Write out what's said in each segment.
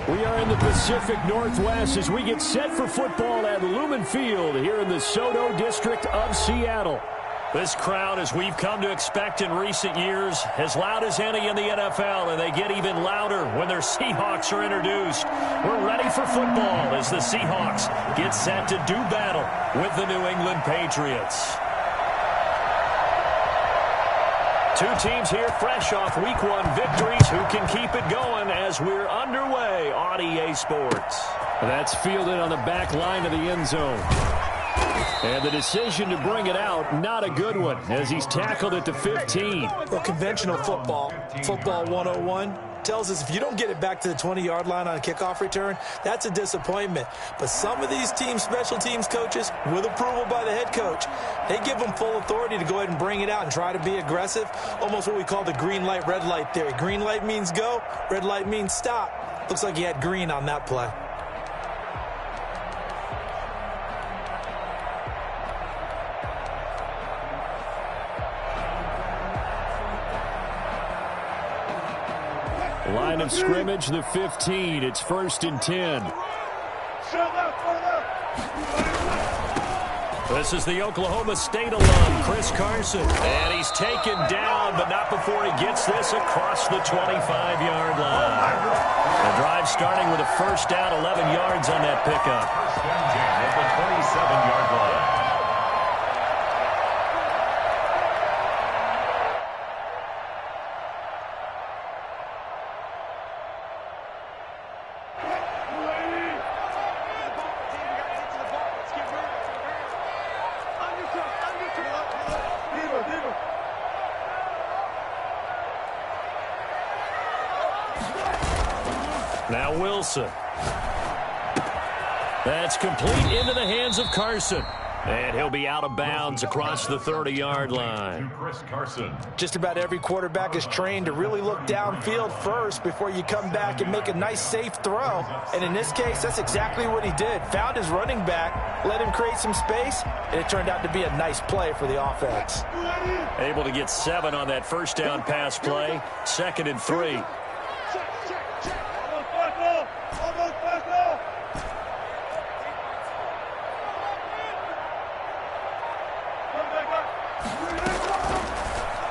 We are in the Pacific Northwest as we get set for football at Lumen Field here in the Soto District of Seattle. This crowd, as we've come to expect in recent years, as loud as any in the NFL, and they get even louder when their Seahawks are introduced. We're ready for football as the Seahawks get set to do battle with the New England Patriots. Two teams here fresh off Week 1 victories who can keep it going as we're underway on EA Sports. That's fielded on the back line of the end zone. And the decision to bring it out, not a good one, as he's tackled at the 15. Well, conventional football 101, tells us if you don't get it back to the 20-yard line on a kickoff return, that's a disappointment. But some of these teams, special teams coaches, with approval by the head coach, they give them full authority to go ahead and bring it out and try to be aggressive, almost what we call the green light, red light theory. Green light means go, red light means stop. Looks like he had green on that play. Line of scrimmage, the 15. It's 1st and 10. This is the Oklahoma State alum, Chris Carson. And he's taken down, but not before he gets this across the 25-yard line. The drive starting with a first down, 11 yards on that pickup. First and 10 at the 27-yard line. Now Wilson. That's complete into the hands of Carson. And he'll be out of bounds across the 30-yard line. Chris Carson. Just about every quarterback is trained to really look downfield first before you come back and make a nice, safe throw. And in this case, that's exactly what he did. Found his running back, let him create some space, and it turned out to be a nice play for the offense. Able to get 7 on that first down pass play. 2nd and 3.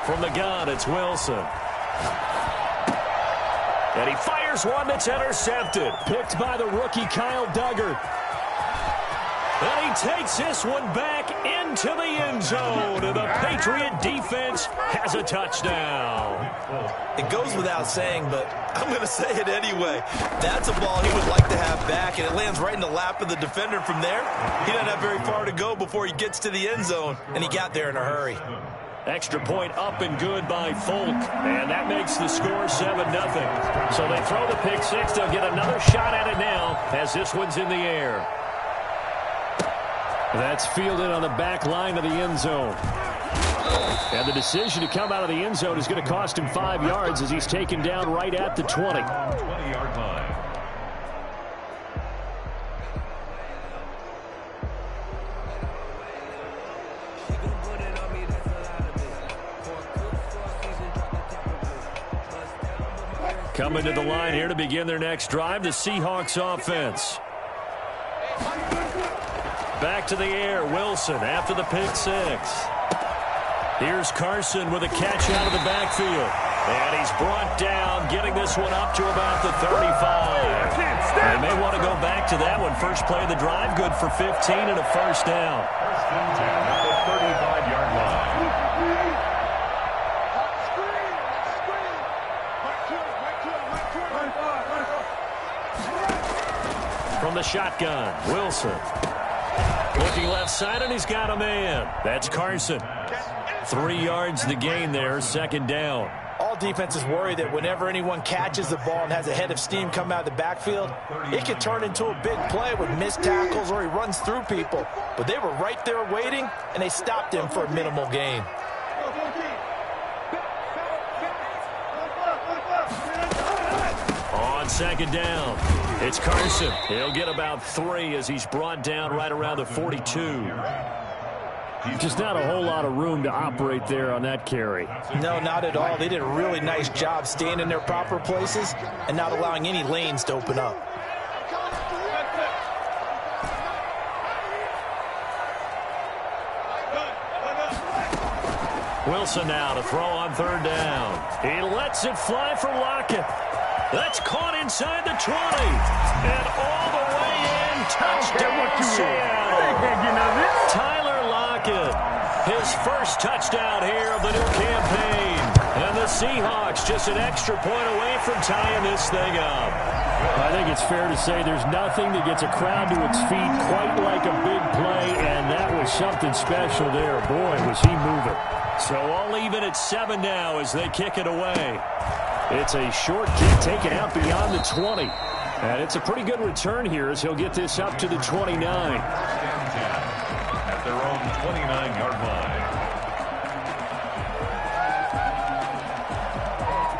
From the gun, it's Wilson. And he fires one that's intercepted. Picked by the rookie, Kyle Duggar. And he takes this one back into the end zone. And the Patriot defense has a touchdown. It goes without saying, but I'm going to say it anyway. That's a ball he would like to have back, and it lands right in the lap of the defender from there. He doesn't have very far to go before he gets to the end zone, and he got there in a hurry. Extra point up and good by Folk. And that makes the score 7-0. So they throw the pick six. They'll get another shot at it now as this one's in the air. That's fielded on the back line of the end zone. And the decision to come out of the end zone is going to cost him 5 yards as he's taken down right at the 20. 20-yard line. Coming to the line here to begin their next drive, the Seahawks offense. Back to the air, Wilson after the pick six. Here's Carson with a catch out of the backfield. And he's brought down, getting this one up to about the 35. They may want to go back to that one. First play of the drive, good for 15 and a first down. First and 10 at the 35-yard line. From the shotgun, Wilson. Looking left side, and he's got a man. That's Carson. 3 yards the gain there, 2nd down. All defenses worry that whenever anyone catches the ball and has a head of steam come out of the backfield, it could turn into a big play with missed tackles or he runs through people. But they were right there waiting, and they stopped him for a minimal gain. On 2nd down, it's Carson. He'll get about 3 as he's brought down right around the 42. Just not a whole lot of room to operate there on that carry. No, not at all. They did a really nice job staying in their proper places and not allowing any lanes to open up. Wilson now to throw on third down. He lets it fly for Lockett. That's caught inside the 20. And all the way in. Touchdown, Seattle. Tyler Lockett. His first touchdown here of the new campaign. And the Seahawks just an extra point away from tying this thing up. I think it's fair to say there's nothing that gets a crowd to its feet quite like a big play, and that was something special there. Boy, was he moving. So all even at 7 now as they kick it away. It's a short kick taken out beyond the 20. And it's a pretty good return here as he'll get this up to the 29. At their own 29-yard line.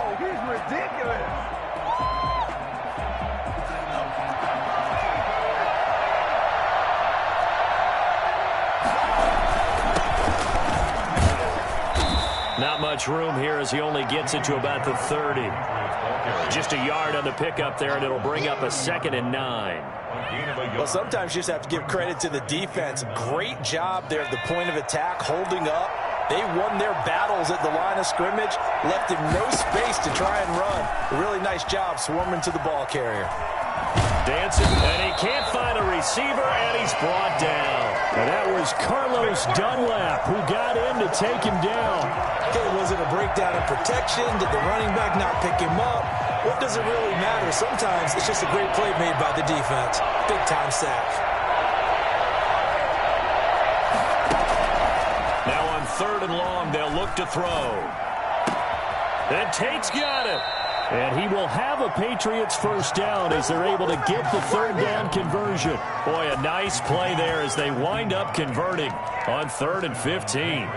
Oh, he's ridiculous. Not much room here as he only gets it to about the 30. Just a yard on the pickup there, and it'll bring up a 2nd and 9. Well, sometimes you just have to give credit to the defense. Great job there at the point of attack, holding up. They won their battles at the line of scrimmage, left him no space to try and run. A really nice job swarming to the ball carrier. Dancing, and he can't find a receiver, and he's brought down. And that was Carlos Dunlap who got in to take him down. Okay, was it a breakdown in protection? Did the running back not pick him up? What does it really matter? Sometimes it's just a great play made by the defense. Big-time sack. Now on 3rd and long, they'll look to throw. And Tate's got it. And he will have a Patriots first down as they're able to get the 3rd down conversion. Boy, a nice play there as they wind up converting on 3rd and 15.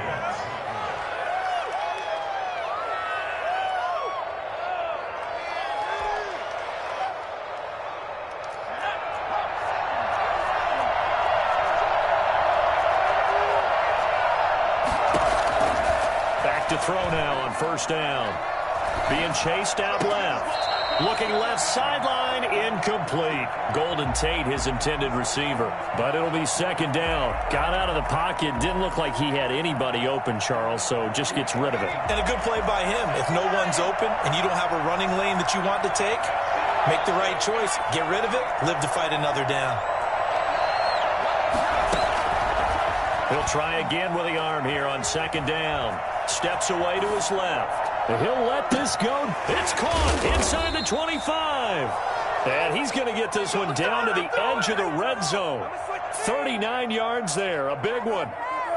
Back to throw now on 1st down. Being chased out left. Looking left sideline, incomplete. Golden Tate, his intended receiver. But it'll be 2nd down. Got out of the pocket. Didn't look like he had anybody open, Charles, so just gets rid of it. And a good play by him. If no one's open and you don't have a running lane that you want to take, make the right choice. Get rid of it. Live to fight another down. He'll try again with the arm here on 2nd down. Steps away to his left. He'll let this go. It's caught inside the 25. And he's going to get this one down to the edge of the red zone. 39 yards there, a big one.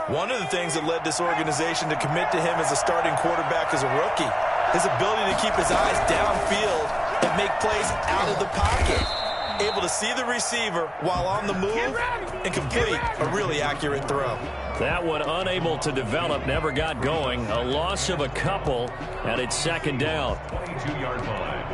One of the things that led this organization to commit to him as a starting quarterback as a rookie, his ability to keep his eyes downfield and make plays out of the pocket. Able to see the receiver while on the move and complete a really accurate throw. That one unable to develop, never got going. A loss of a couple, and it's 2nd down. 22-yard line.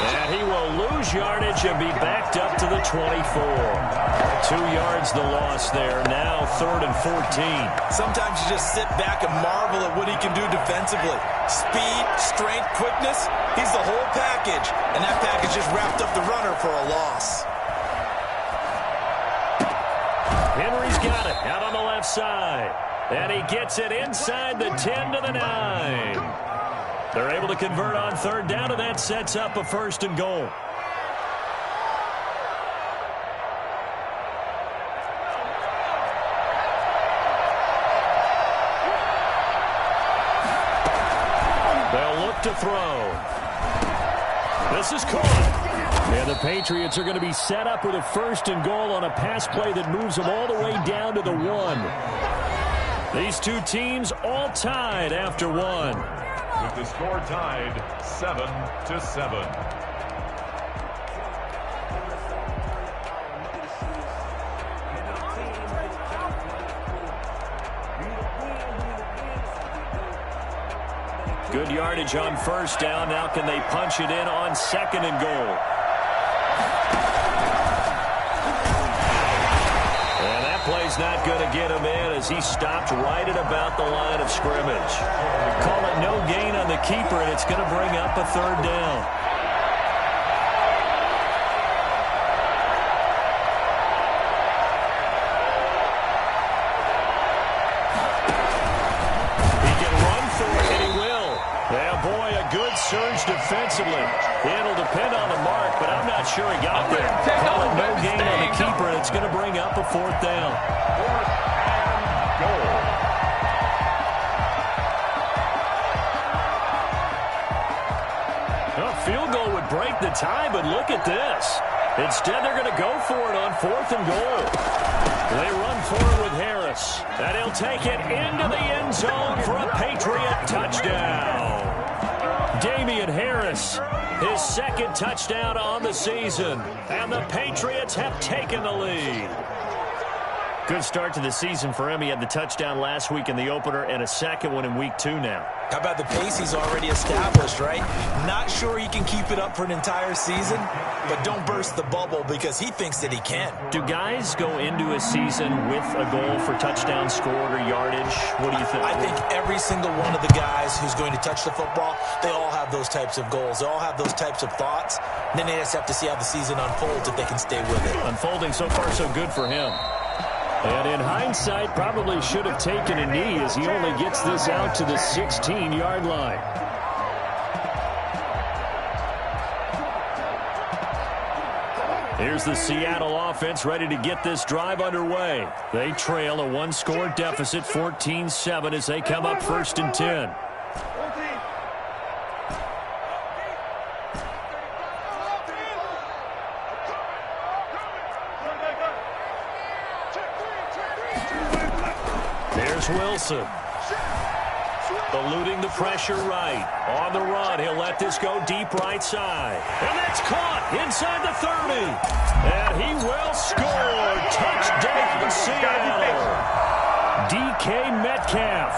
And he will lose yardage and be backed up to the 24. 2 yards the loss there. Now 3rd and 14. Sometimes you just sit back and marvel at what he can do defensively. Speed, strength, quickness. He's the whole package. And that package just wrapped up the runner for a loss. Henry's got it out on the left side. And he gets it inside the 10 to the 9. They're able to convert on 3rd down, and that sets up a 1st and goal. To throw. This is caught. And the Patriots are going to be set up with a 1st and goal on a pass play that moves them all the way down to the 1. These two teams all tied after 1. With the score tied 7-7. Good yardage on first down. Now can they punch it in on second and goal? And that play's not going to get him in as he stopped right at about the line of scrimmage. Call it no gain on the keeper, and it's going to bring up a third down. Surge defensively. It'll depend on the mark, but I'm not sure he got there. Call it no gain on the keeper, and it's going to bring up a fourth down. Fourth and goal. A field goal would break the tie, but look at this. Instead, they're going to go for it on fourth and goal. They run for it with Harris, and he'll take it into the end zone for a Patriot touchdown. Damian Harris, his second touchdown on the season, and the Patriots have taken the lead. Good start to the season for him. He had the touchdown last week in the opener and a second one in week 2 now. How about the pace he's already established, right? Not sure he can keep it up for an entire season, but don't burst the bubble because he thinks that he can. Do guys go into a season with a goal for touchdown scored or yardage? What do you think? I think every single one of the guys who's going to touch the football, they all have those types of goals. They all have those types of thoughts. Then they just have to see how the season unfolds if they can stay with it. Unfolding so far so good for him. And in hindsight, probably should have taken a knee as he only gets this out to the 16-yard line. Here's the Seattle offense ready to get this drive underway. They trail a one-score deficit, 14-7, as they come up first and 10. There's Wilson. Eluding the pressure right. On the run, he'll let this go deep right side. And that's caught inside the 30. And he will score. Touchdown, Seattle. DK Metcalf,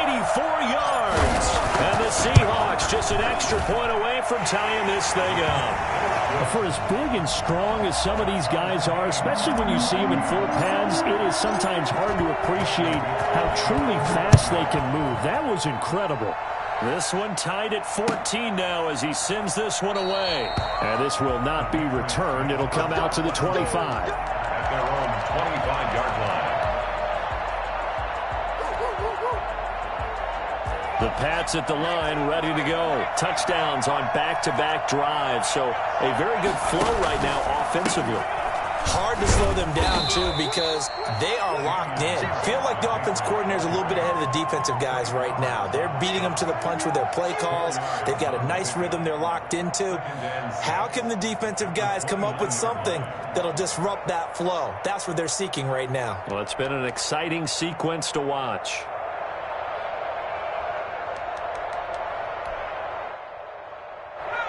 84 yards. And the Seahawks just an extra point away from tying this thing up. For as big and strong as some of these guys are, especially when you see them in full pads, it is sometimes hard to appreciate how truly fast they can move. That was incredible. This one tied at 14 now as he sends this one away. And this will not be returned. It'll come out to the 25. At their own 25-yard line. The Pats at the line, ready to go. Touchdowns on back-to-back drives. So a very good flow right now offensively. Hard to slow them down, too, because they are locked in. Feel like the offense coordinator is a little bit ahead of the defensive guys right now. They're beating them to the punch with their play calls. They've got a nice rhythm they're locked into. How can the defensive guys come up with something that'll disrupt that flow? That's what they're seeking right now. Well, it's been an exciting sequence to watch.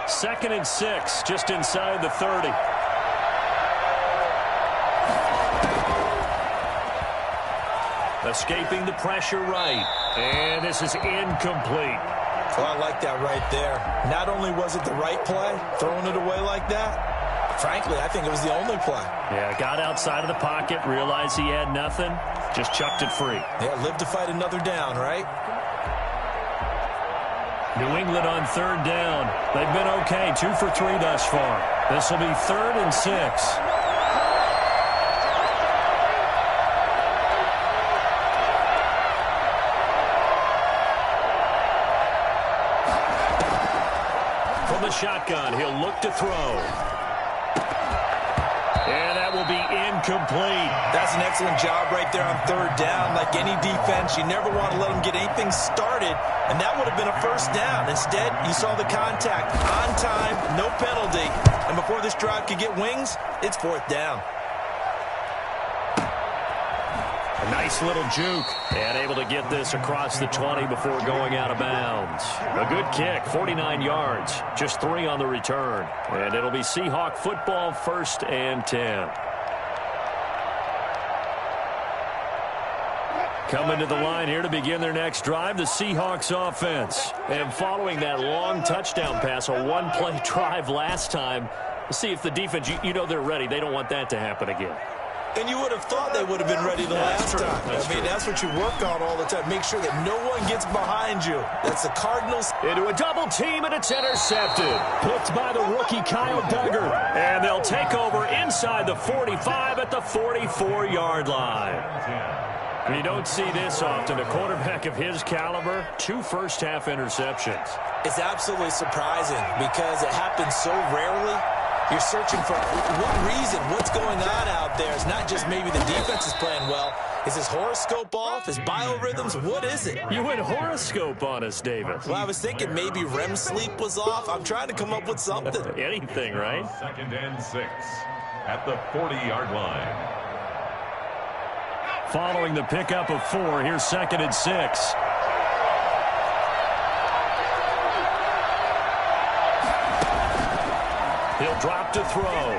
Second and 6, just inside the 30. Escaping the pressure right. And this is incomplete. Well, I like that right there. Not only was it the right play, throwing it away like that, frankly, I think it was the only play. Yeah, got outside of the pocket, realized he had nothing, just chucked it free. Yeah, live to fight another down, right? New England on third down. They've been okay, 2 for 3 thus far. This will be 3rd and 6. From the shotgun, he'll look to throw. And that will be incomplete. That's an excellent job right there on third down. Like any defense, you never want to let them get anything started, and that would have been a first down. Instead, you saw the contact on time, no penalty, and before this drive could get wings, it's 4th down. A nice little juke, and able to get this across the 20 before going out of bounds. A good kick, 49 yards, just 3 on the return. And it'll be Seahawk football, 1st and 10. Coming to the line here to begin their next drive, the Seahawks offense. And following that long touchdown pass, a one-play drive last time, we'll see if the defense, you know they're ready. They don't want that to happen again. And you would have thought they would have been ready the last time. That's what you work on all the time. Make sure that no one gets behind you. That's the Cardinals. Into a double team, and it's intercepted. Picked by the rookie Kyle Duggar. And they'll take over inside the 45 at the 44-yard line. You don't see this often. A quarterback of his caliber, 2 first-half interceptions. It's absolutely surprising because it happens so rarely. You're searching for what reason, what's going on out there. It's not just maybe the defense is playing well. Is his horoscope off? His biorhythms? What is it? You went horoscope on us, David. Well, I was thinking maybe REM sleep was off. I'm trying to come up with something. Anything, right? 2nd and 6 at the 40-yard line. Following the pickup of 4, here's 2nd and 6. He'll drop to throw.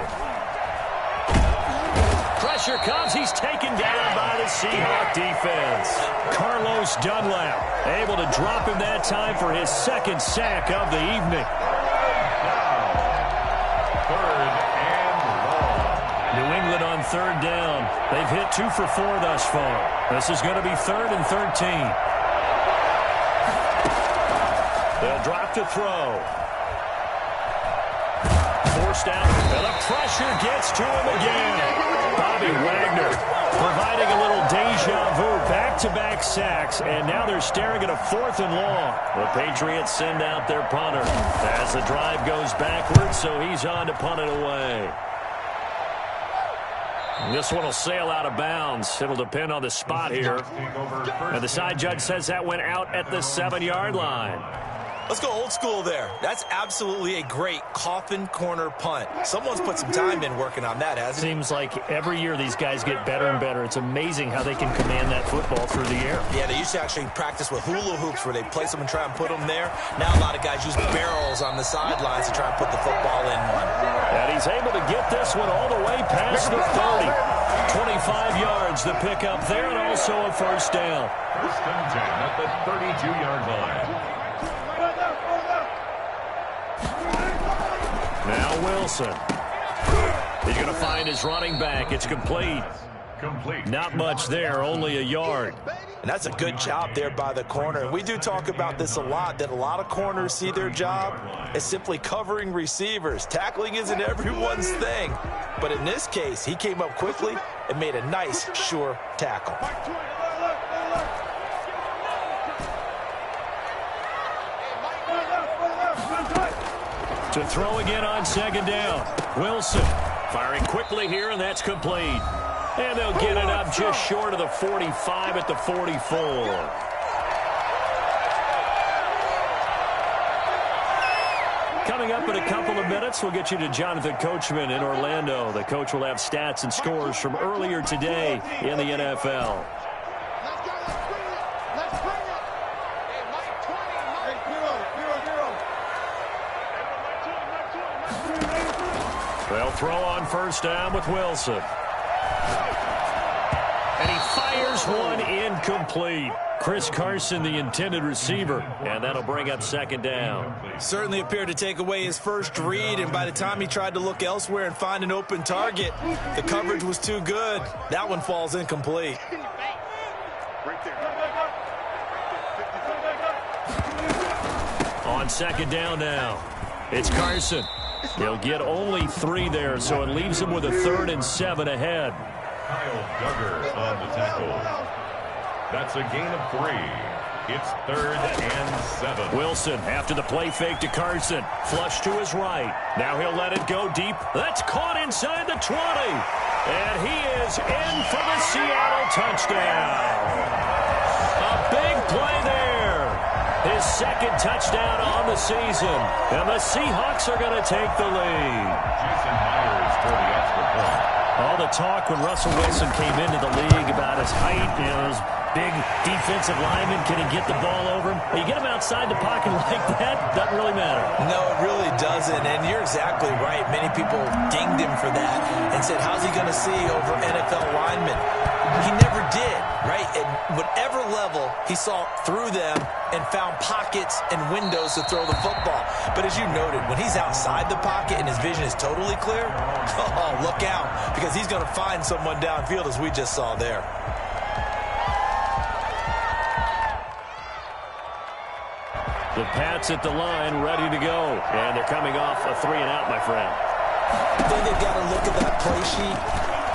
Pressure comes. He's taken down by the Seahawk defense. Carlos Dunlap able to drop him that time for his 2nd sack of the evening. New England on 3rd down. They've hit 2 for 4 thus far. This is going to be 3rd and 13. They'll drop to throw. Forced out, and the pressure gets to him again. Bobby Wagner providing a little deja vu, back-to-back sacks, and now they're staring at a 4th and long. The Patriots send out their punter as the drive goes backwards, so he's on to punt it away. This one will sail out of bounds. It'll depend on the spot here. And the side judge says that went out at the 7-yard line. Let's go old school there. That's absolutely a great coffin corner punt. Someone's put some time in working on that, hasn't it? Seems like every year these guys get better and better. It's amazing how they can command that football through the air. Yeah, they used to actually practice with hula hoops where they place them and try and put them there. Now a lot of guys use barrels on the sidelines to try and put the football in one. And he's able to get this one all the way past the 30. 25 yards to pick up there, and also a 1st down. 1st and 10 at the 32-yard line. Now Wilson. He's going to find his running back. It's complete. Not much there, only a yard. And that's a good job there by the corner. And we do talk about this a lot, that a lot of corners see their job as simply covering receivers. Tackling isn't everyone's thing. But in this case, he came up quickly and made a nice, sure tackle. To throw again on 2nd down. Wilson firing quickly here, and that's complete. And they'll get it up just short of the 45 at the 44. Coming up in a couple of minutes, we'll get you to Jonathan Coachman in Orlando. The coach will have stats and scores from earlier today in the NFL. They'll throw on 1st down with Wilson. And he fires one incomplete. Chris Carson, the intended receiver, and that'll bring up 2nd down. Certainly appeared to take away his first read, and by the time he tried to look elsewhere and find an open target, the coverage was too good. That one falls incomplete. On 2nd down now, it's Carson. He'll get only 3 there, so it leaves him with a 3rd and 7 ahead. Kyle Duggar on the tackle. That's a gain of 3. It's 3rd and 7. Wilson after the play fake to Carson. Flush to his right. Now he'll let it go deep. That's caught inside the 20. And he is in for the Seattle touchdown. A big play there. His 2nd touchdown on the season. And the Seahawks are going to take the lead. Jason Myers for the extra point. All the talk when Russell Wilson came into the league about his height, his big defensive lineman, can he get the ball over him? You get him outside the pocket like that, doesn't really matter. No, it really doesn't, and you're exactly right. Many people dinged him for that and said, how's he going to see over NFL linemen? He never did. Right? At whatever level, he saw through them and found pockets and windows to throw the football. But as you noted, when he's outside the pocket and his vision is totally clear, oh, look out, because he's going to find someone downfield, as we just saw there. The Pats at the line, ready to go. And they're coming off a 3-and-out, my friend. I think they've got to look at that play sheet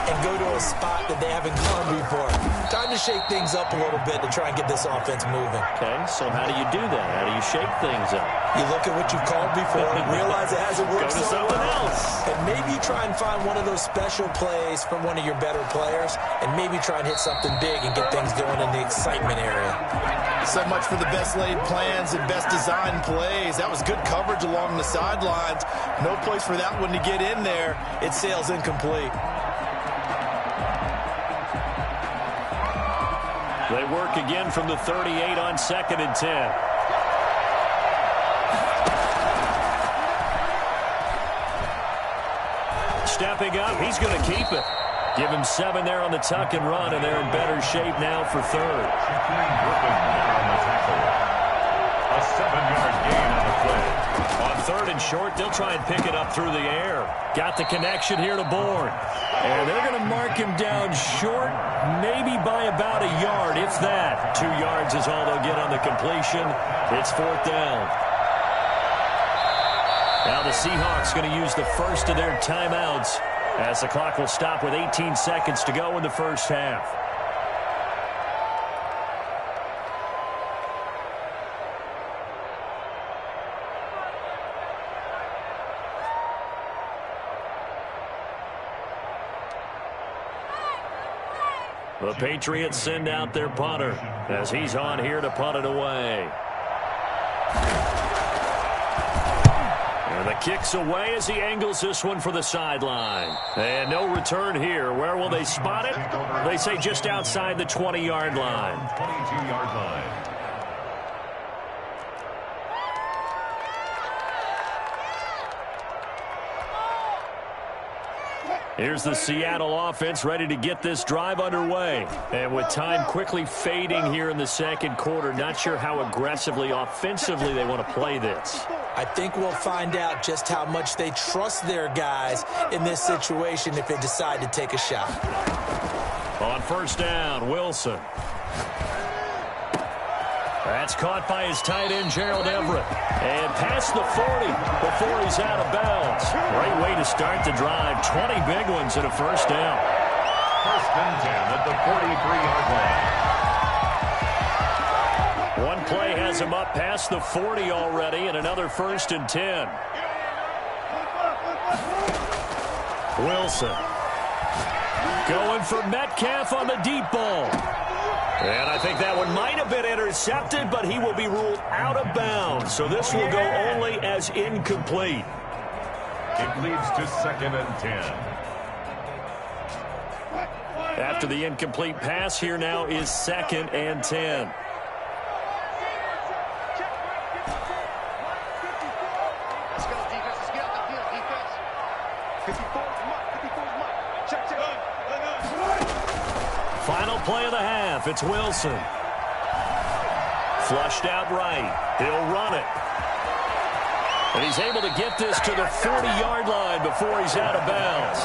and go to a spot that they haven't gone before. Time to shake things up a little bit to try and get this offense moving. Okay, so how do you do that? How do you shake things up? You look at what you've called before, realize it hasn't worked Go to so something well, else. and maybe you try and find one of those special plays from one of your better players, and maybe try and hit something big and get things going in the excitement area. So much for the best laid plans and best designed plays. That was good coverage along the sidelines. No place for that one to get in there. It sails incomplete. They work again from the 38 on 2nd and 10. Stepping up, he's going to keep it. Give him 7 there on the tuck and run, and they're in better shape now for 3rd. On the tackle. A 7-yard gain on the play. On 3rd and short, they'll try and pick it up through the air. Got the connection here to Bourne. And they're going to mark him down short, maybe by about a yard, if that. 2 yards is all they'll get on the completion. It's 4th down. Now the Seahawks going to use the first of their timeouts as the clock will stop with 18 seconds to go in the first half. The Patriots send out their punter as he's on here to punt it away. And the kick's away as he angles this one for the sideline. And no return here. Where will they spot it? They say just outside the 20-yard line. 22-yard line. Here's the Seattle offense ready to get this drive underway. And with time quickly fading here in the second quarter, not sure how aggressively, offensively they want to play this. I think we'll find out just how much they trust their guys in this situation if they decide to take a shot. On 1st down, Wilson. That's caught by his tight end, Gerald Everett. And past the 40 before he's out of bounds. Great way to start the drive. 20 big ones and a 1st down. 1st and 10 at the 43-yard line. One play has him up past the 40 already, and another 1st and 10. Wilson. Going for Metcalf on the deep ball. And I think that one might have been intercepted, but he will be ruled out of bounds. So this will go only as incomplete. It leads to 2nd and 10. After the incomplete pass, here now is 2nd and 10. Final play of the half. It's Wilson. Flushed out right. He'll run it. And he's able to get this to the 40-yard line before he's out of bounds.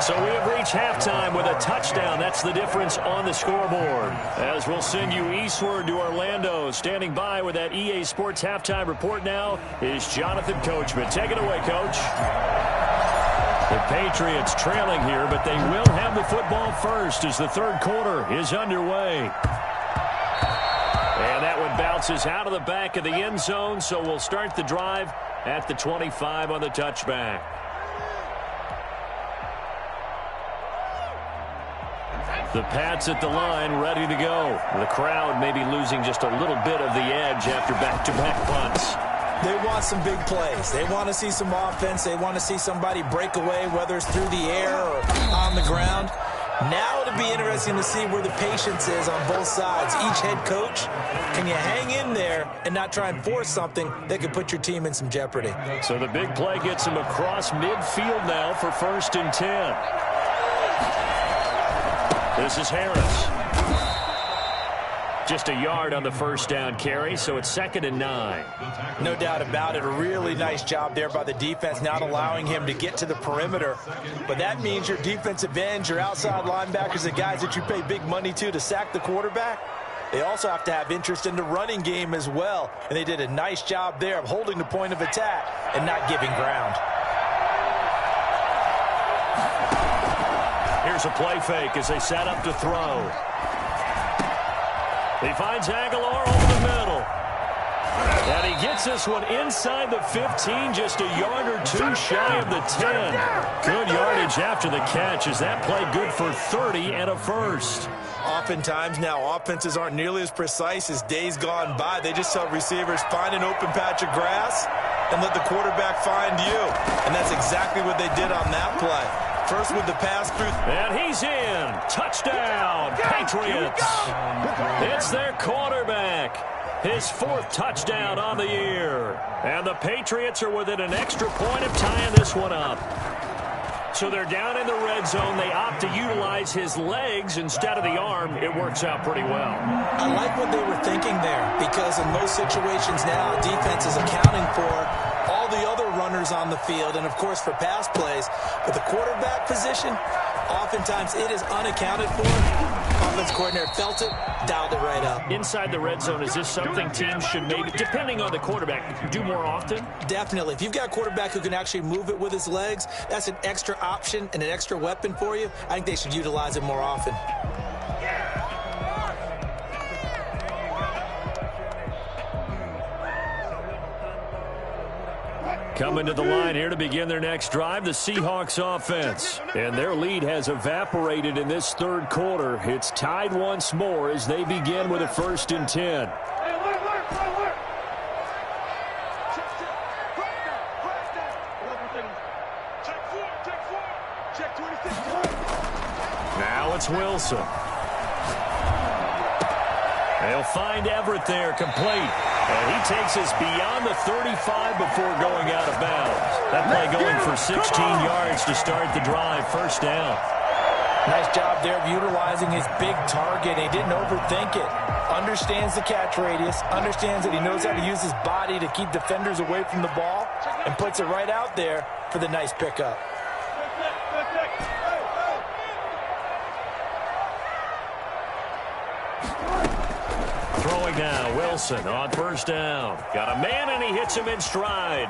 So we have reached halftime with a touchdown. That's the difference on the scoreboard. As we'll send you eastward to Orlando. Standing by with that EA Sports halftime report now is Jonathan Coachman. Take it away, Coach. The Patriots trailing here, but they will have the football first as the 3rd quarter is underway. And that one bounces out of the back of the end zone, so we'll start the drive at the 25 on the touchback. The Pats at the line, ready to go. The crowd may be losing just a little bit of the edge after back-to-back punts. They want some big plays. They want to see some offense. They want to see somebody break away, whether it's through the air or on the ground. Now it'll be interesting to see where the patience is on both sides. Each head coach, can you hang in there and not try and force something that could put your team in some jeopardy? So the big play gets him across midfield now for 1st and 10. This is Harris. Just a yard on the first down carry, so it's 2nd and 9. No doubt about it. A really nice job there by the defense, not allowing him to get to the perimeter. But that means your defensive ends, your outside linebackers, the guys that you pay big money to sack the quarterback, they also have to have interest in the running game as well. And they did a nice job there of holding the point of attack and not giving ground. Here's a play fake as they set up to throw. He finds Aguilar over the middle. And he gets this one inside the 15, just a yard or two shy of the 10. Good yardage after the catch as that play good for 30 and a first. Oftentimes now, offenses aren't nearly as precise as days gone by. They just tell receivers, find an open patch of grass and let the quarterback find you. And that's exactly what they did on that play. First with the pass through. And he's in. Touchdown, Patriots. It's their quarterback. His 4th touchdown on the year. And the Patriots are within an extra point of tying this one up. So they're down in the red zone. They opt to utilize his legs instead of the arm. It works out pretty well. I like what they were thinking there, because in most situations now, defense is accounting for all the other runners on the field and, of course, for pass plays. But the quarterback position, oftentimes it is unaccounted for. Offense coordinator felt it, dialed it right up. Inside the red zone, is this something teams should maybe, depending on the quarterback, do more often? Definitely. If you've got a quarterback who can actually move it with his legs, that's an extra option and an extra weapon for you. I think they should utilize it more often. Coming to the line here to begin their next drive, the Seahawks offense. And their lead has evaporated in this 3rd quarter. It's tied once more as they begin with a 1st and 10. Now it's Wilson. They'll find Everett there, complete. And he takes us beyond the 35 before going out of bounds. That play going for 16 yards to start the drive, 1st down. Nice job there of utilizing his big target. He didn't overthink it. Understands the catch radius, understands that he knows how to use his body to keep defenders away from the ball, and puts it right out there for the nice pickup. Throwing now, Wilson on 1st down. Got a man, and he hits him in stride.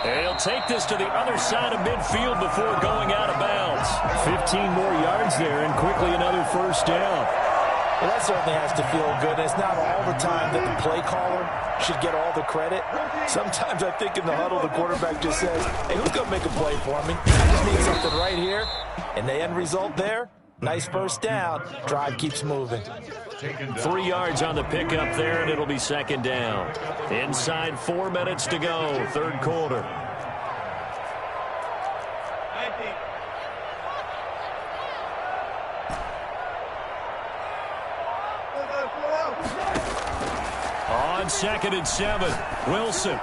And he'll take this to the other side of midfield before going out of bounds. 15 more yards there, and quickly another 1st down. Well, that certainly has to feel good. It's not all the time that the play caller should get all the credit. Sometimes I think in the huddle, the quarterback just says, hey, who's going to make a play for me? I just need something right here. And the end result there, nice 1st down. Drive keeps moving. 3 yards on the pickup there, and it'll be 2nd down. Inside 4 minutes to go, 3rd quarter. On 2nd and 7, Wilson.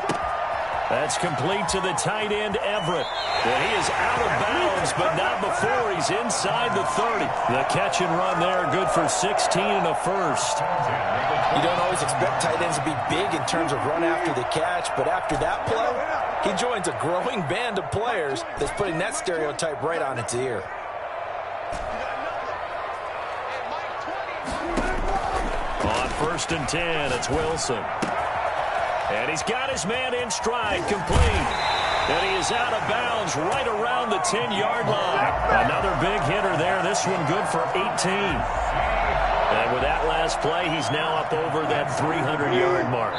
That's complete to the tight end, Everett. And he is out of bounds, but not before he's inside the 30. The catch and run there, good for 16 and a first. You don't always expect tight ends to be big in terms of run after the catch, but after that play, he joins a growing band of players that's putting that stereotype right on its ear. On 1st and 10, it's Wilson. And he's got his man in stride, complete. And he is out of bounds right around the 10-yard line. Another big hitter there. This one good for 18. And with that last play, he's now up over that 300-yard mark.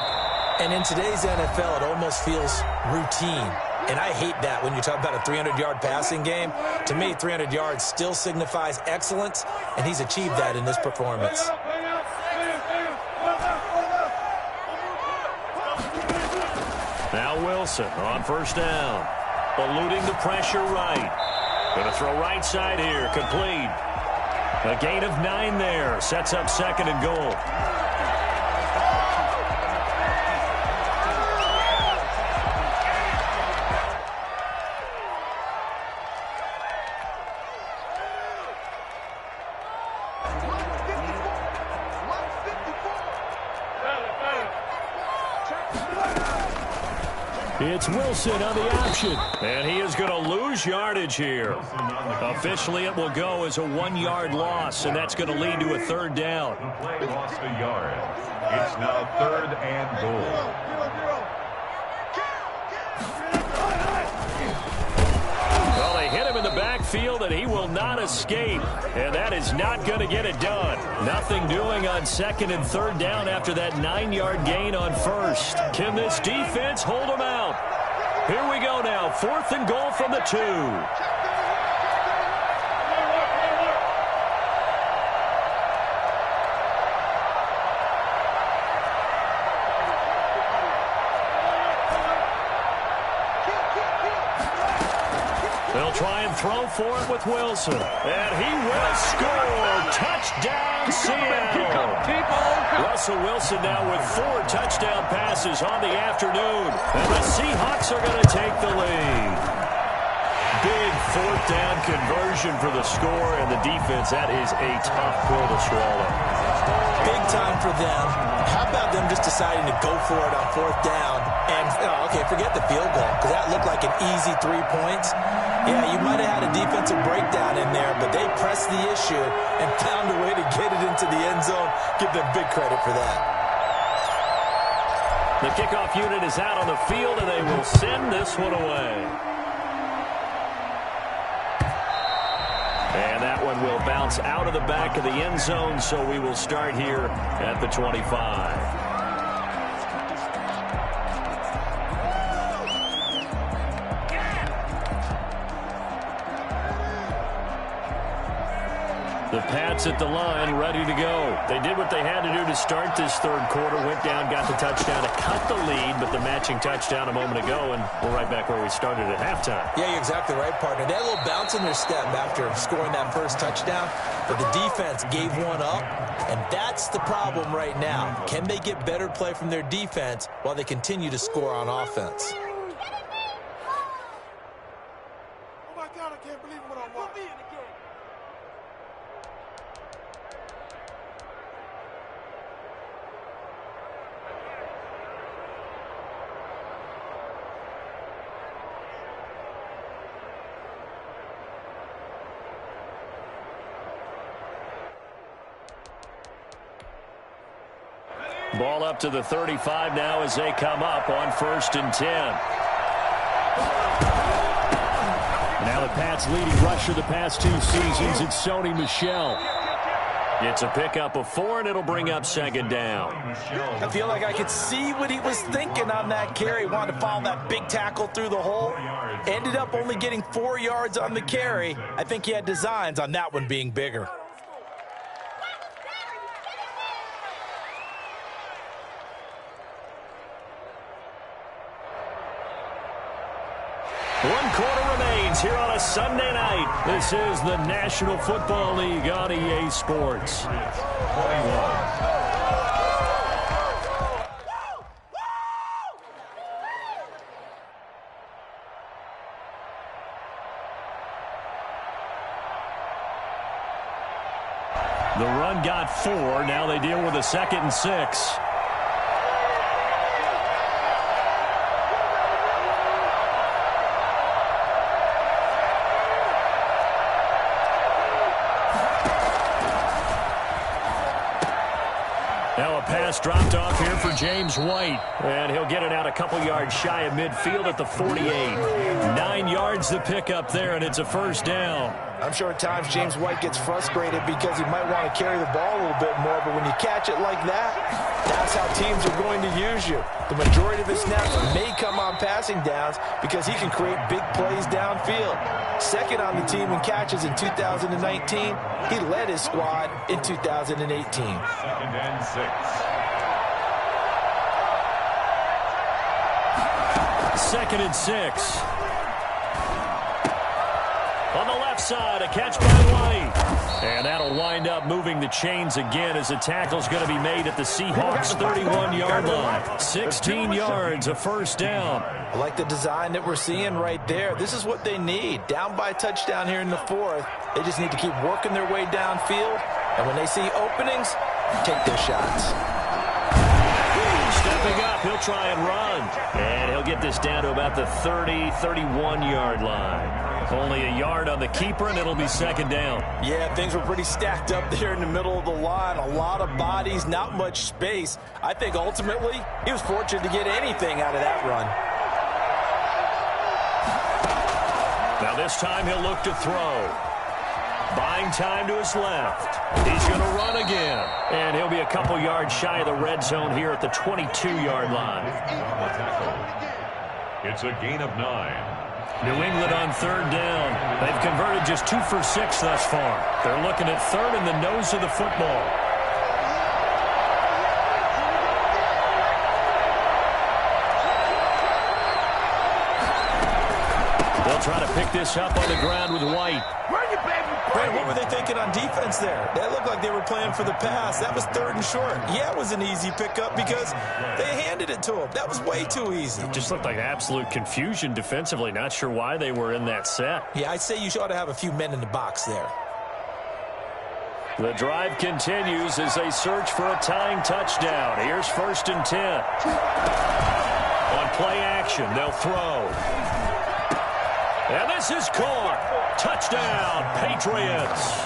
And in today's NFL, it almost feels routine. And I hate that when you talk about a 300-yard passing game. To me, 300 yards still signifies excellence, and he's achieved that in this performance. Now Wilson on 1st down. Eluding the pressure right. Going to throw right side here. Complete. A gain of 9 there. Sets up 2nd and goal. It's Wilson on the option. And he is going to lose yardage here. Officially, it will go as a 1-yard loss, and that's going to lead to a third down. The play lost a yard. It's now 3rd and goal. Well, they hit him in the backfield, and he will not escape. And that is not going to get it done. Nothing doing on 2nd and 3rd down after that 9-yard gain on 1st. Can this defense hold him out? Here we go now. 4th and goal from the 2. They'll try and throw for it with Wilson. And he will score. Touchdown, Seattle. Russell Wilson now with 4 touchdown passes on the afternoon. And the Seahawks are going to take the lead. Big 4th down conversion for the score, and the defense, that is a tough pill to swallow. Big time for them. How about them just deciding to go for it on 4th down? And, okay, forget the field goal, because that looked like an easy 3 points. Yeah, you might have had a defensive breakdown in there, but they pressed the issue and found a way to get it into the end zone. Give them big credit for that. The kickoff unit is out on the field, and they will send this one away. And that one will bounce out of the back of the end zone, so we will start here at the 25. The Pats at the line, ready to go. They did what they had to do to start this 3rd quarter, went down, got the touchdown to cut the lead, but the matching touchdown a moment ago, and we're right back where we started at halftime. Yeah, you're exactly right, partner. They had a little bounce in their step after scoring that first touchdown, but the defense gave one up, and that's the problem right now. Can they get better play from their defense while they continue to score on offense? Oh, my God, I can't believe what I'm watching. Ball up to the 35 now as they come up on 1st and 10. Now the Pats' leading rusher the past 2 seasons, it's Sony Michel. It's a pickup of 4, and it'll bring up 2nd down. I feel like I could see what he was thinking on that carry. Wanted to follow that big tackle through the hole. Ended up only getting 4 yards on the carry. I think he had designs on that one being bigger. One quarter remains here on a Sunday night. This is the National Football League on EA Sports. 21. The run got 4. Now they deal with a 2nd and 6. Now a pass dropped off here for James White. And he'll get it out a couple yards shy of midfield at the 48. 9 yards to pick up there, and it's a 1st down. I'm sure at times James White gets frustrated because he might want to carry the ball a little bit more, but when you catch it like that, that's how teams are going to use you. The majority of his snaps may come on passing downs because he can create big plays downfield. 2nd on the team in catches in 2019. He led his squad in 2018. 2nd and 6. 2nd and 6. On the left side, a catch by White. And that'll wind up moving the chains again as the tackle's going to be made at the Seahawks' 31-yard line. 16 yards, a 1st down. I like the design that we're seeing right there. This is what they need. Down by a touchdown here in the 4th. They just need to keep working their way downfield. And when they see openings, take their shots. Stepping up, he'll try and run. And he'll get this down to about the 30, 31-yard line. Only a yard on the keeper, and it'll be second down. Yeah, things were pretty stacked up there in the middle of the line. A lot of bodies, not much space. I think ultimately he was fortunate to get anything out of that run. Now this time he'll look to throw. Buying time to his left. He's going to run again. And he'll be a couple yards shy of the red zone here at the 22-yard line. It's a gain of 9. New England on third down. They've converted just 2 for 6 thus far. They're looking at third in the nose of the football. They'll try to pick this up on the ground with White. Brad, what were they thinking on defense there? That looked like they were playing for the pass. That was third and short. Yeah, it was an easy pickup because they handed it to him. That was way too easy. It just looked like absolute confusion defensively. Not sure why they were in that set. Yeah, I'd say you ought to have a few men in the box there. The drive continues as they search for a tying touchdown. Here's 1st and 10. On play action, they'll throw. And this is caught. Touchdown, Patriots.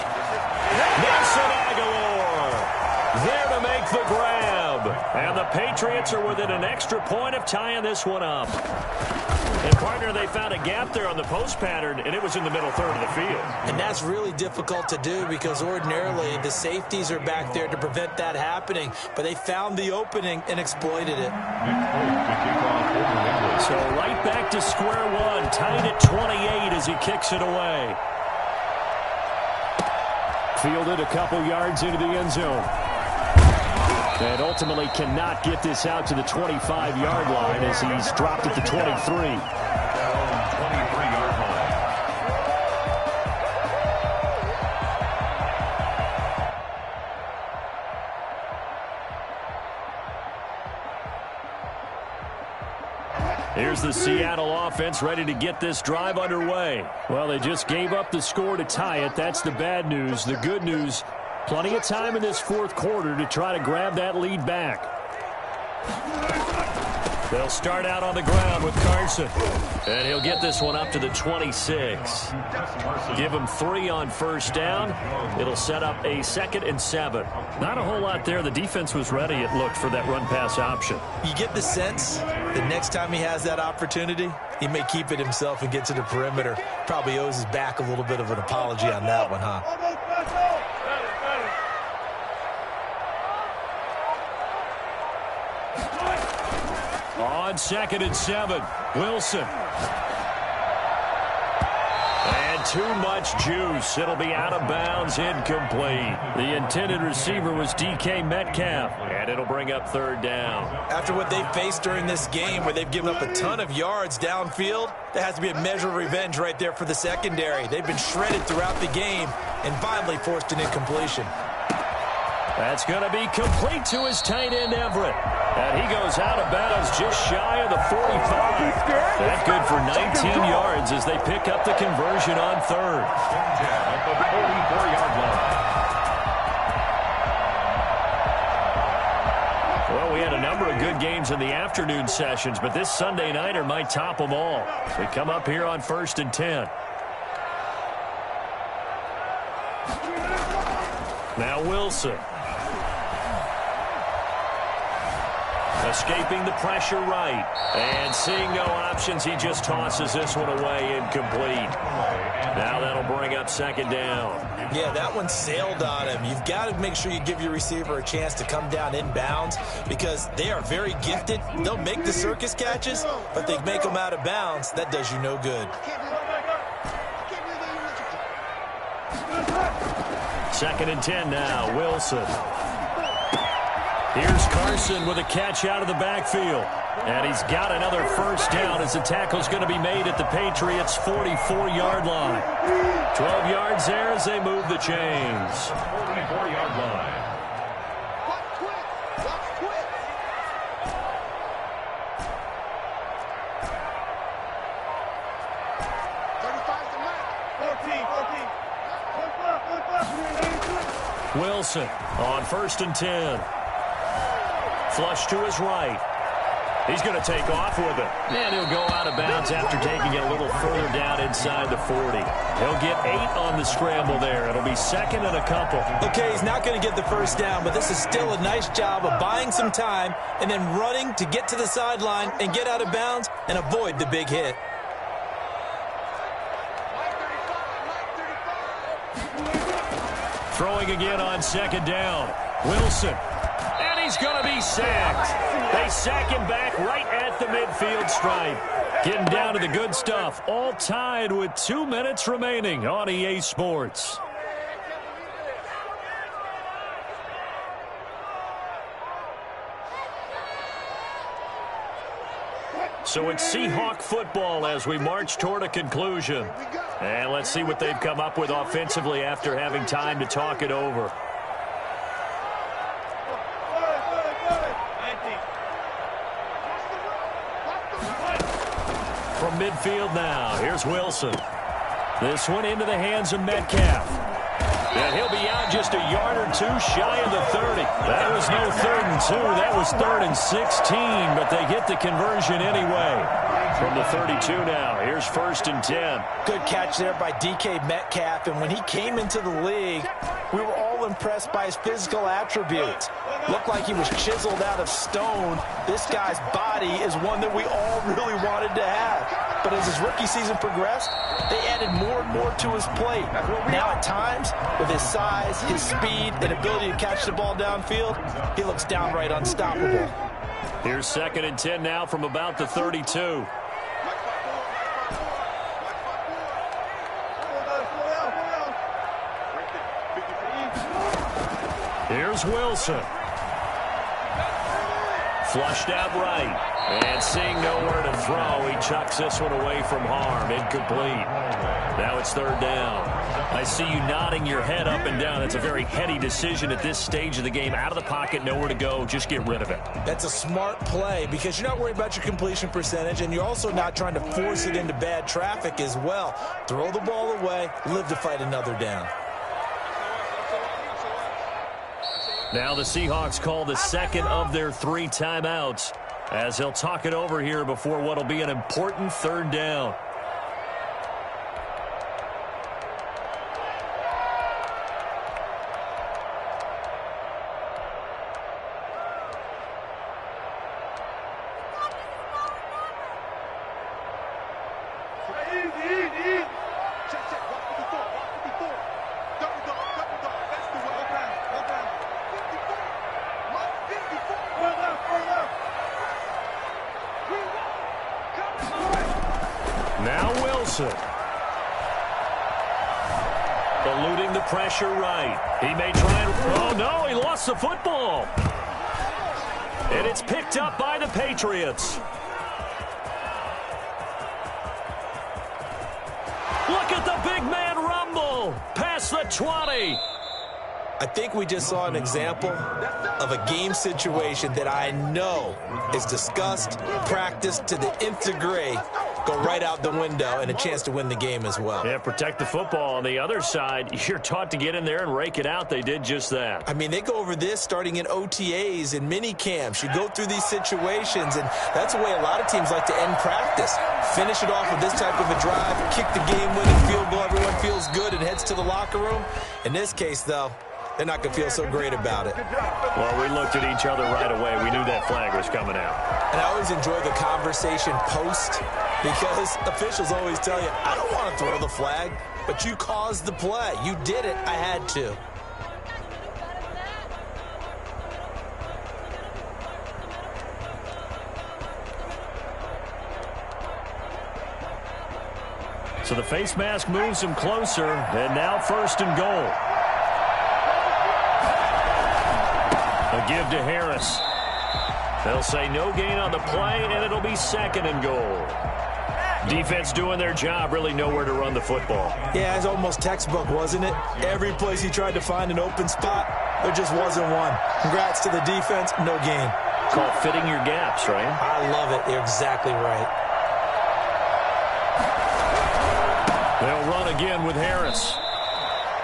Nelson Aguilar there to make the grab. And the Patriots are within an extra point of tying this one up. And, partner, they found a gap there on the post pattern, and it was in the middle third of the field. And that's really difficult to do because ordinarily the safeties are back there to prevent that happening. But they found the opening and exploited it. So right back to square one, tied at 28 as he kicks it away. Fielded a couple yards into the end zone. And ultimately cannot get this out to the 25-yard line as he's dropped at the 23. 23-yard line. Here's the Seattle offense ready to get this drive underway. Well, they just gave up the score to tie it. That's the bad news. The good news, plenty of time in this fourth quarter to try to grab that lead back. They'll start out on the ground with Carson. And he'll get this one up to the 26. Give him 3 on first down. It'll set up a 2nd and 7. Not a whole lot there. The defense was ready, it looked, for that run-pass option. You get the sense that next time he has that opportunity, he may keep it himself and get to the perimeter. Probably owes his back a little bit of an apology on that one, huh? On 2nd and 7, Wilson. And too much juice. It'll be out of bounds, incomplete. The intended receiver was DK Metcalf, and it'll bring up third down. After what they've faced during this game where they've given up a ton of yards downfield, there has to be a measure of revenge right there for the secondary. They've been shredded throughout the game and finally forced an incompletion. That's going to be complete to his tight end, Everett. And he goes out of bounds just shy of the 45. That's good for 19 yards as they pick up the conversion on third. At the 44-yard line. Well, we had a number of good games in the afternoon sessions, but this Sunday nighter might top them all. We come up here on 1st and 10. Now Wilson. Escaping the pressure right. And seeing no options, he just tosses this one away incomplete. Now that'll bring up 2nd down. Yeah, that one sailed on him. You've got to make sure you give your receiver a chance to come down inbounds because they are very gifted. They'll make the circus catches, but they make them out of bounds. That does you no good. 2nd and 10 now, Wilson. Here's Carson with a catch out of the backfield. And he's got another first down as the tackle's going to be made at the Patriots' 44-yard line. 12 yards there as they move the chains. 44-yard line. Wilson on 1st and 10. Flush to his right. He's going to take off with it. And he'll go out of bounds after taking it a little further down inside the 40. He'll get 8 on the scramble there. It'll be second and a couple. Okay, he's not going to get the first down, but this is still a nice job of buying some time and then running to get to the sideline and get out of bounds and avoid the big hit. Throwing again on second down. Wilson. And he's going to be sacked. They sack him back right at the midfield stripe. Getting down to the good stuff. All tied with 2 minutes remaining on EA Sports. So it's Seahawk football as we march toward a conclusion. And let's see what they've come up with offensively after having time to talk it over. From midfield now, here's Wilson. This one into the hands of Metcalf. And he'll be out just a yard or two shy of the 30. That was no 3rd and 2. That was 3rd and 16, but they get the conversion anyway. From the 32 now, here's 1st and 10. Good catch there by DK Metcalf, and when he came into the league, we were all impressed by his physical attributes. Looked like he was chiseled out of stone. This guy's body is one that we all really wanted to have. But as his rookie season progressed, they added more and more to his plate. Now at times, with his size, his speed, and ability to catch the ball downfield, he looks downright unstoppable. Here's 2nd and 10 now from about the 32. Here's Wilson. Flushed out right. And seeing nowhere to throw, he chucks this one away from harm. Incomplete. Now it's 3rd down. I see you nodding your head up and down. That's a very heady decision at this stage of the game. Out of the pocket, nowhere to go. Just get rid of it. That's a smart play because you're not worried about your completion percentage, and you're also not trying to force it into bad traffic as well. Throw the ball away, live to fight another down. Now the Seahawks call the second of their 3 timeouts as they'll talk it over here before what will be an important 3rd down. Now Wilson. Eluding the pressure right. He may try and... Oh, no, he lost the football. And it's picked up by the Patriots. Look at the big man rumble. Past the 20. I think we just saw an example of a game situation that I know is discussed, practiced to the nth degree, go right out the window, and a chance to win the game as well. Yeah, protect the football. On the other side, you're taught to get in there and rake it out. They did just that. I mean, they go over this starting in OTAs and mini camps. You go through these situations, and that's the way a lot of teams like to end practice. Finish it off with this type of a drive, kick the game-winning field goal. Everyone feels good and heads to the locker room. In this case, though, they're not going to feel so great about it. Well, we looked at each other right away. We knew that flag was coming out. And I always enjoy the conversation post because officials always tell you, I don't want to throw the flag, but you caused the play. You did it. I had to. So the face mask moves him closer, and now 1st and goal. A give to Harris. They'll say no gain on the play, and it'll be 2nd and goal. Defense doing their job, really nowhere to run the football. Yeah, it's almost textbook, wasn't it? Every place he tried to find an open spot, there just wasn't one. Congrats to the defense, no gain. It's called fitting your gaps, right? I love it. You're exactly right. They'll run again with Harris.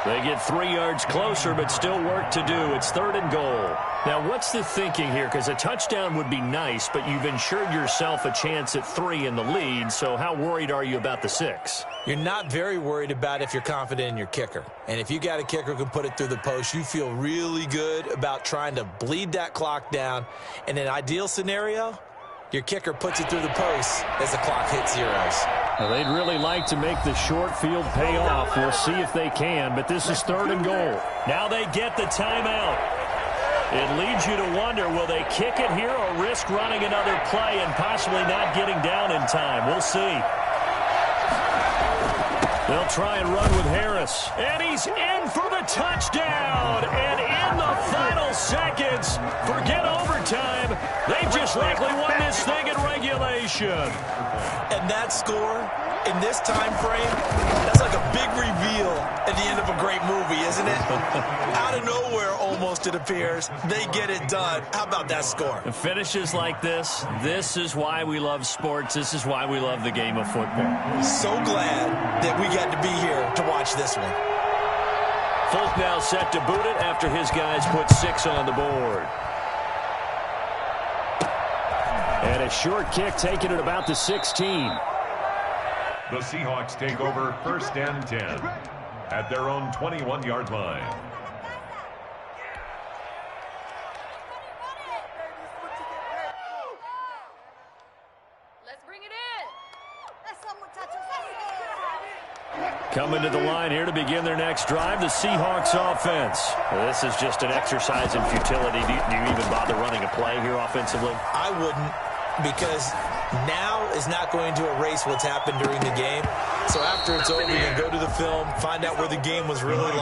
They get 3 yards closer, but still work to do. It's 3rd and goal. Now, what's the thinking here? Because a touchdown would be nice, but you've ensured yourself a chance at 3 in the lead, so how worried are you about the 6? You're not very worried about if you're confident in your kicker. And if you got a kicker who can put it through the post, you feel really good about trying to bleed that clock down. In an ideal scenario, your kicker puts it through the post as the clock hits zeros. Well, they'd really like to make the short field pay off. We'll see if they can, but this is 3rd and goal. Now they get the timeout. It leads you to wonder, will they kick it here or risk running another play and possibly not getting down in time? We'll see. They'll try and run with Harris. And he's in for the touchdown. And in the final seconds, forget overtime. They just likely won this thing in regulation. And that score, in this time frame, that's like a big reveal at the end of a great movie, isn't it? Out of nowhere, almost, it appears, they get it done. How about that score? The finishes like this is why we love sports. This is why we love the game of football. So glad that we got to be here to watch this one. Folk now set to boot it after his guys put 6 on the board. And a short kick taken at about the 16. The Seahawks take over 1st and 10 at their own 21-yard line. Let's bring it in. Coming to the line here to begin their next drive, the Seahawks offense. Well, this is just an exercise in futility. Do you even bother running a play here offensively? I wouldn't, because now is not going to erase what's happened during the game. So after it's over, you can go to the film, find out where the game was really long.